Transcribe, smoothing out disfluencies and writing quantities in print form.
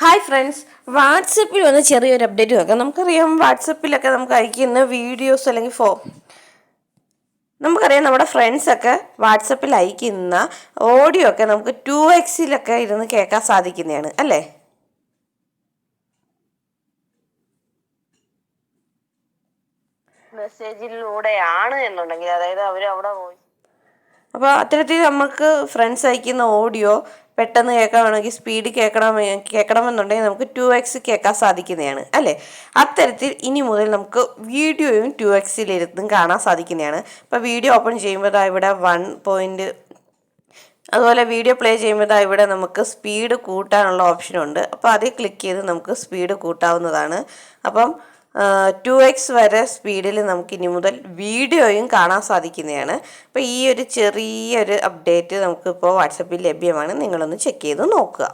Hi friends, വാട്സപ്പിൽ വന്ന് ചെറിയൊരു അപ്ഡേറ്റ് നോക്കാം. നമുക്കറിയാം വാട്സപ്പിലൊക്കെ നമുക്ക് അയക്കുന്ന വീഡിയോസ് അല്ലെങ്കിൽ നമുക്കറിയാം നമ്മുടെ ഫ്രണ്ട്സൊക്കെ വാട്സപ്പിൽ അയക്കുന്ന ഓഡിയോ ഒക്കെ നമുക്ക് 2x ഇരുന്ന് കേൾക്കാൻ സാധിക്കുന്നതാണ് അല്ലേ. മെസ്സേജിലൂടെയാണ് എന്നുണ്ടെങ്കിൽ, അതായത് അവർ അവിടെ പോയി അപ്പോൾ അത്തരത്തിൽ നമുക്ക് ഫ്രണ്ട്സ് അയക്കുന്ന ഓഡിയോ പെട്ടെന്ന് കേൾക്കണമെങ്കിൽ സ്പീഡ് കേൾക്കണമെന്നുണ്ടെങ്കിൽ നമുക്ക് 2x കേൾക്കാൻ സാധിക്കുന്നതാണ് അല്ലേ. അത്തരത്തിൽ ഇനി മുതൽ നമുക്ക് വീഡിയോയും 2x കാണാൻ സാധിക്കുന്നതാണ്. ഇപ്പോൾ വീഡിയോ ഓപ്പൺ ചെയ്യുമ്പോൾ ഇവിടെ 1 അതുപോലെ വീഡിയോ പ്ലേ ചെയ്യുമ്പോൾ ഇവിടെ നമുക്ക് സ്പീഡ് കൂട്ടാനുള്ള ഓപ്ഷനുണ്ട്. അപ്പോൾ അതിൽ ക്ലിക്ക് ചെയ്ത് നമുക്ക് സ്പീഡ് കൂട്ടാവുന്നതാണ്. അപ്പം 2x വരെ സ്പീഡിൽ നമുക്ക് ഇനി മുതൽ വീഡിയോയും കാണാൻ സാധിക്കുന്നതാണ്. അപ്പോൾ ഈ ഒരു ചെറിയൊരു അപ്ഡേറ്റ് നമുക്കിപ്പോൾ വാട്സപ്പിൽ ലഭ്യമാണ്. നിങ്ങളൊന്ന് ചെക്ക് ചെയ്ത് നോക്കുക.